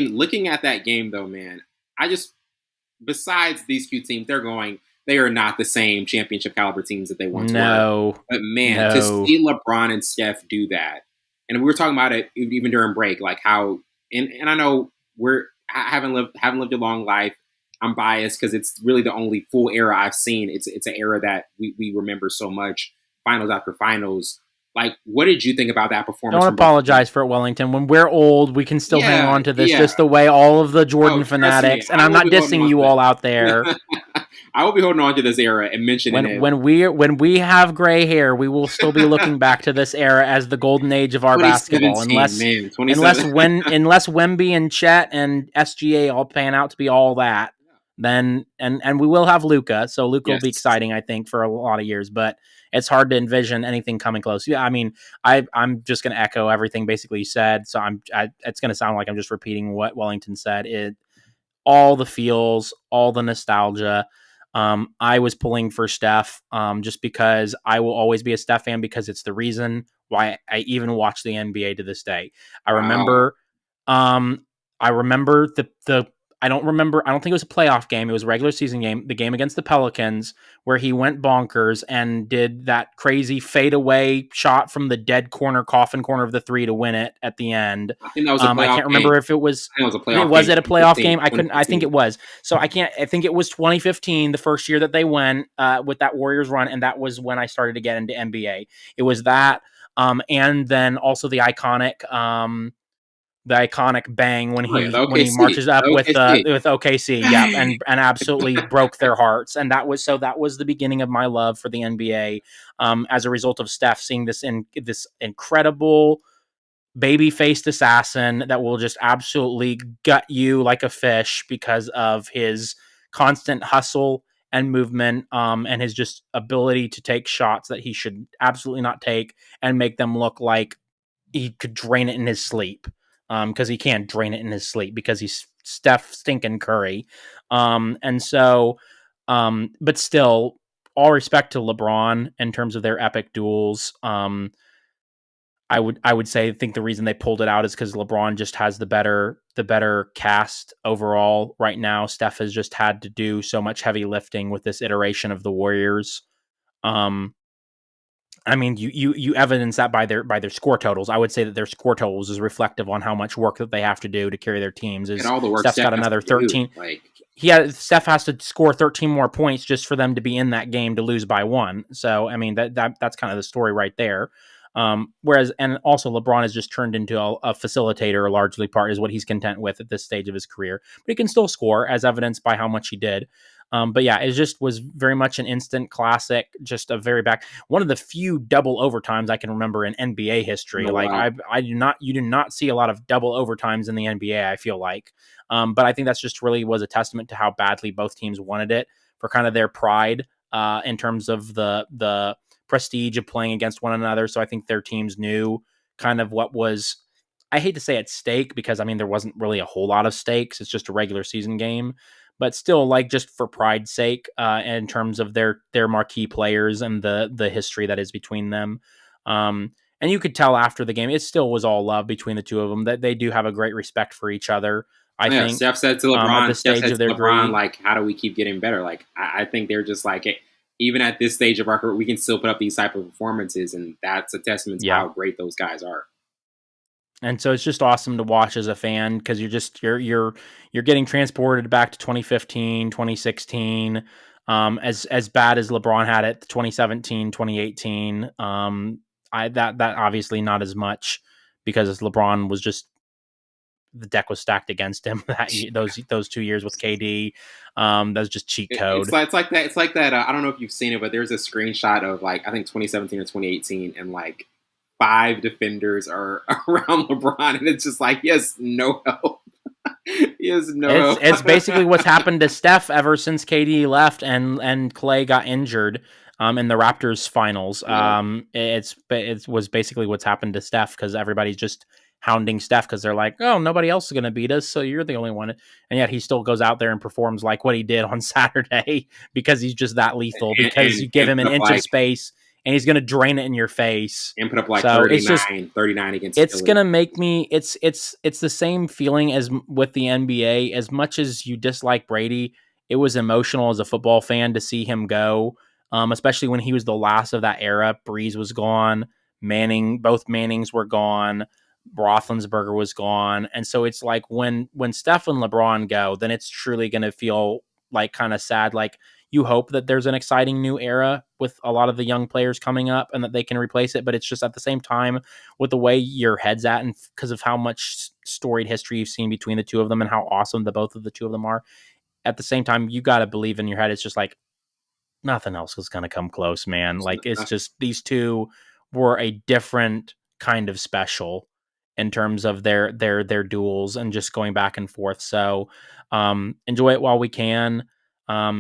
Looking at that game, though, man, I just besides these few teams, they are not the same championship caliber teams that they once were. No, But man, to no. see LeBron and Steph do that, and we were talking about it even during break, like how, and I know I haven't lived a long life. I'm biased because it's really the only full era I've seen. It's an era that we remember so much, finals after finals. Like, what did you think about that performance? Don't From both teams? apologize for it, Wellington. When we're old, we can still hang Yeah, on to this yeah. just the way all of the Jordan Oh, trust me, fanatics, and I I'm will not be holding dissing on you to all out there. it. I will be holding on to this era and mentioning it. When we have gray hair, we will still be looking back to this era as the golden age of our basketball. 2017, man, Unless 2017. Wemby and Chet and SGA all pan out to be all that, then and we will have Luka, so Luka will be Yes. exciting, I think, for a lot of years. But it's hard to envision anything coming close. Yeah, I mean, I'm just going to echo everything basically you said. So it's going to sound like I'm just repeating what Wellington said. All the feels, all the nostalgia. I was pulling for Steph just because I will always be a Steph fan because it's the reason why I even watch the NBA to this day. I Wow. remember, I remember the I don't think it was a playoff game. It was a regular season game, the game against the Pelicans, where he went bonkers and did that crazy fadeaway shot from the dead corner, coffin corner of the three to win it at the end. I think that was a I playoff can't game. remember if it was. I think it was a playoff Was game. it a playoff game? I think 2015. it was. So I think it was 2015, the first year that they went with that Warriors run, and that was when I started to get into NBA. It was that, and then also the iconic bang when Oh yeah, the he OKC. marches up with OKC. OKC, yeah, and absolutely broke their hearts, and that was the beginning of my love for the NBA, as a result of Steph seeing this incredible baby-faced assassin that will just absolutely gut you like a fish because of his constant hustle and movement, and his just ability to take shots that he should absolutely not take and make them look like he could drain it in his sleep, because he can't drain it in his sleep because he's Steph stinking Curry. And so, but still, all respect to LeBron in terms of their epic duels. I would say I think the reason they pulled it out is because LeBron just has the better cast overall right now. Steph has just had to do so much heavy lifting with this iteration of the Warriors. I mean, you evidence that by their score totals. I would say that their score totals is reflective on how much work that they have to do to carry their teams. And Is all the work Steph's Steph got has another to do. 13. Like, Steph has to score 13 more points just for them to be in that game to lose by one. So I mean that's kind of the story right there. Whereas, and also LeBron has just turned into a facilitator, largely part is what he's content with at this stage of his career, but he can still score as evidenced by how much he did. But yeah, it just was very much an instant classic, just a very one of the few double overtimes I can remember in NBA history. oh, Like wow. you do not see a lot of double overtimes in the NBA, I feel like. But I think that's just really was a testament to how badly both teams wanted it for kind of their pride, in terms of the prestige of playing against one another. So I think their teams knew kind of what was, I hate to say at stake because I mean, there wasn't really a whole lot of stakes. It's just a regular season game, but still like just for pride's sake, in terms of their marquee players and the history that is between them. And you could tell after the game, it still was all love between the two of them, that they do have a great respect for each other. I Yeah, think, Steph said to at LeBron. this Steph stage said of to their LeBron, career. like, how do we keep getting better? Like, I think they're just like, even at this stage of our career, we can still put up these type of performances, and that's a testament to Yeah. how great those guys are. And so it's just awesome to watch as a fan because you're getting transported back to 2015, 2016. As bad as LeBron had it, 2017, 2018. That obviously not as much because LeBron was just, the deck was stacked against him those 2 years with KD. That was just cheat code. It's like that. It's like that. I don't know if you've seen it, but there's a screenshot of, like, I think 2017 or 2018, and like 5 defenders are around LeBron, and it's just like, he has no help. He has no help. It's basically what's happened to Steph ever since KD left and Clay got injured in the Raptors finals. Yeah. It was basically what's happened to Steph because everybody's just hounding Steph because they're like, oh, nobody else is going to beat us, so you're the only one. And yet he still goes out there and performs like what he did on Saturday because he's just that lethal. Because you give him an inch of space and he's going to drain it in your face. And put up like So 39 against it's Philly. going to make me, it's the same feeling as with the NBA. As much as you dislike Brady, it was emotional as a football fan to see him go, especially when he was the last of that era. Breeze was gone. Both Mannings were gone. Roethlisberger was gone. And so it's like when Steph and LeBron go, then it's truly going to feel like kind of sad. Like, you hope that there's an exciting new era with a lot of the young players coming up and that they can replace it. But it's just at the same time, with the way your head's at, and because of how much storied history you've seen between the two of them and how awesome both of the two of them are, at the same time, you got to believe in your head. It's just like, nothing else is going to come close, man. Like, it's just, these two were a different kind of special in terms of their duels and just going back and forth. So enjoy it while we can.